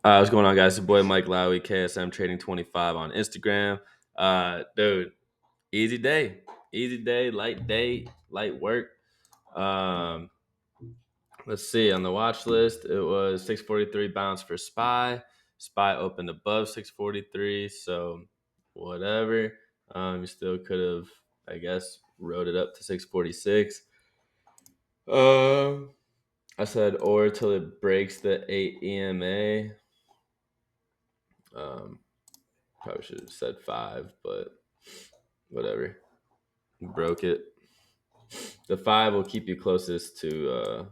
What's going on, guys? It's your boy Mike Lowy, KSM Trading 25 on Instagram. Dude, easy day, light work. Um, let's see. On the watch list, it was 643 bounce for Spy. Spy opened above 643, so whatever. You still could have, I guess, rode it up to 646. Um, I said or till it breaks the 8 EMA. Um, Probably should have said 5, but whatever. Broke it. The 5 will keep you closest to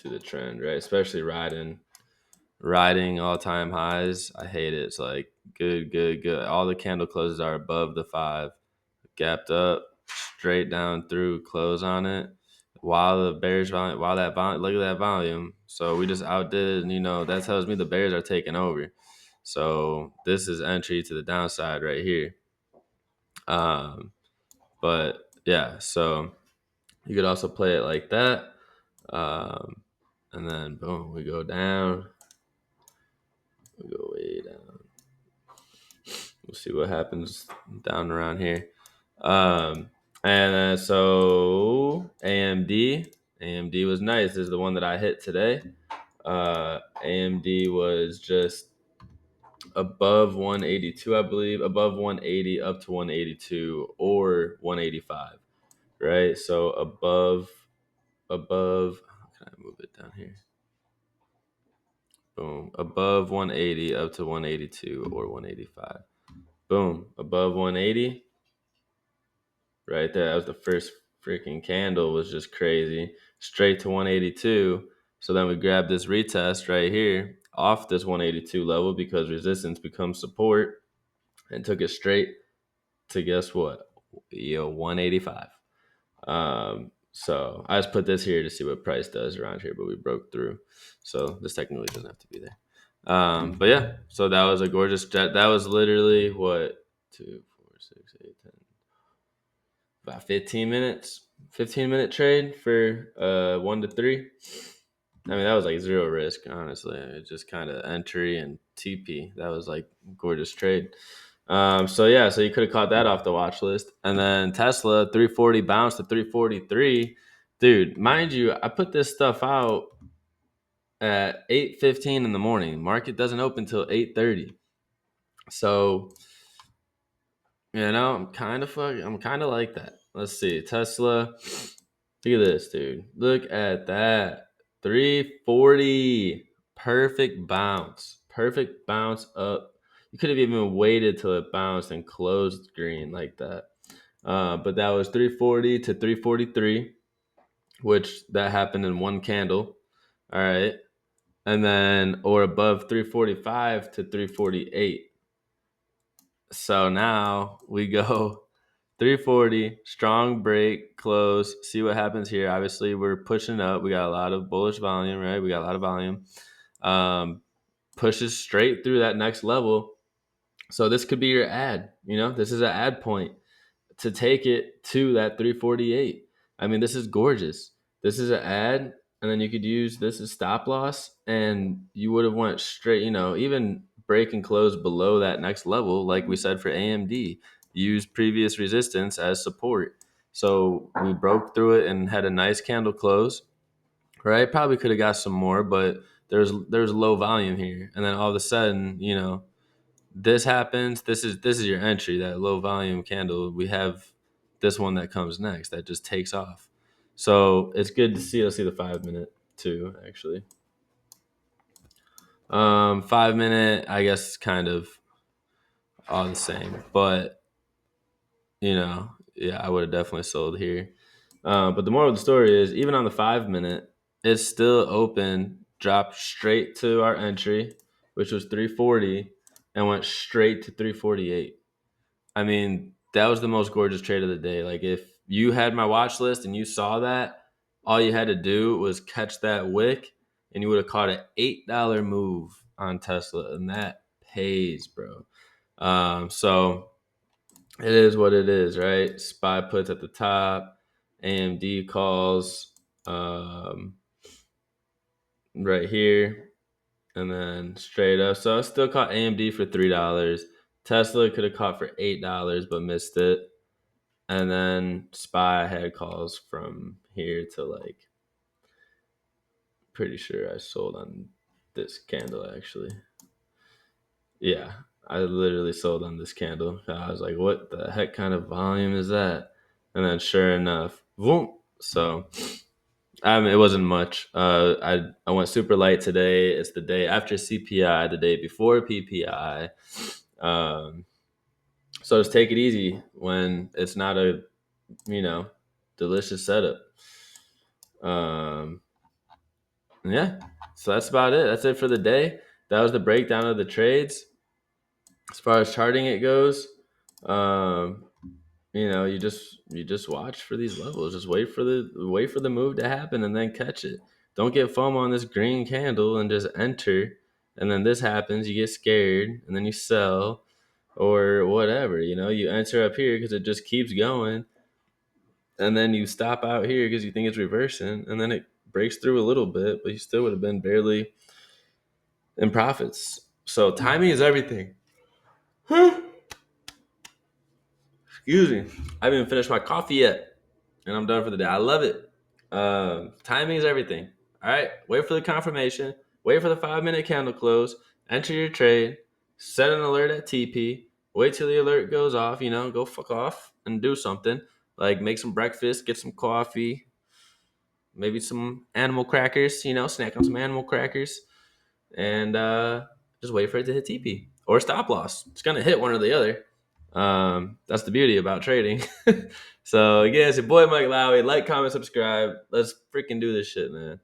the trend, right? Especially riding all time highs. I hate it. It's like good. All the candle closes are above the 5, gapped up, straight down through, close on it. While the bears volume, while that volume, look at that volume. So we just outdid, and that tells me the bears are taking over. So this is entry to the downside right here. But yeah, so you could also play it like that. Um, and then boom, we go down. We go way down. We'll see what happens down around here. And then so AMD was nice. This is the one that I hit today. AMD was just above 182, I believe, above 180 up to 182 or 185, right? So above, how can I move it down here? Boom, above 180 up to 182 or 185. Boom, above 180, right there. That was the first freaking candle, was just crazy. Straight to 182. So then we grabbed this retest right here off this 182 level because resistance becomes support, and took it straight to, guess what? 185. So I just put this here to see what price does around here, but we broke through. So this technically doesn't have to be there. But yeah, so that was a gorgeous jet. That was literally what, 2, 4, 6, 8, 10, about 15 minutes, 15-minute trade for 1 to 3. I mean, that was like zero risk, honestly. It just kind of entry and TP. That was like gorgeous trade. So yeah, so you could have caught that off the watch list. And then Tesla 340 bounce to 343. Dude, mind you, I put this stuff out at 8:15 in the morning. Market doesn't open till 8:30. So, I'm kind of like that. Let's see. Tesla. Look at this, dude. Look at that. 340. Perfect bounce. Perfect bounce up. You could have even waited till it bounced and closed green like that. But that was 340 to 343, which that happened in one candle. All right. And then, or above 345 to 348. So now we go 340, strong break, close, see what happens here. Obviously, we're pushing up. We got a lot of bullish volume, right? We got a lot of volume. Pushes straight through that next level. So this could be your ad. This is an ad point to take it to that 348. I mean, this is gorgeous. This is an ad, and then you could use this as stop loss, and you would have went straight, even break and close below that next level, like we said for AMD. Use previous resistance as support. So we broke through it and had a nice candle close, right? Probably could have got some more, but there's low volume here. And then all of a sudden, this happens. This is your entry, that low volume candle. We have this one that comes next that just takes off. So it's good to see. Let's see the 5 minute too, actually. 5 minute, I guess, kind of all the same, but yeah, I would have definitely sold here. But the moral of the story is, even on the 5 minute, it's still open, dropped straight to our entry, which was 340, and went straight to 348. I mean, that was the most gorgeous trade of the day. Like, if you had my watch list and you saw that, all you had to do was catch that wick, and you would have caught an $8 move on Tesla, and that pays, bro. So it is what it is, right? Spy puts at the top, AMD calls right here, and then straight up. So I still caught AMD for $3. Tesla could have caught for $8, but missed it. And then SPY had calls from here to like, pretty sure I sold on this candle actually. Yeah, I literally sold on this candle. I was like, what the heck kind of volume is that? And then sure enough, boom. So I mean, it wasn't much. I went super light today. It's the day after CPI, the day before PPI. Um, so just take it easy when it's not a you know delicious setup. Um, yeah, so that's about it. That's it for the day. That was the breakdown of the trades. As far as charting it goes, um, you just watch for these levels. Just wait for the move to happen and then catch it. Don't get FOMO on this green candle and just enter. And then this happens, you get scared, and then you sell or whatever. You enter up here because it just keeps going, and then you stop out here because you think it's reversing, and then it breaks through a little bit, but you still would have been barely in profits. So timing is everything. Excuse me. I haven't even finished my coffee yet, and I'm done for the day. I love it. Timing is everything. All right. Wait for the confirmation. Wait for the 5-minute candle close. Enter your trade. Set an alert at TP. Wait till the alert goes off. Go fuck off and do something. Like make some breakfast, get some coffee, maybe some animal crackers. Snack on some animal crackers, and just wait for it to hit TP or stop loss. It's gonna hit one or the other. That's the beauty about trading. So again, it's your boy Mike Lowry. Like, comment, subscribe. Let's freaking do this shit, man.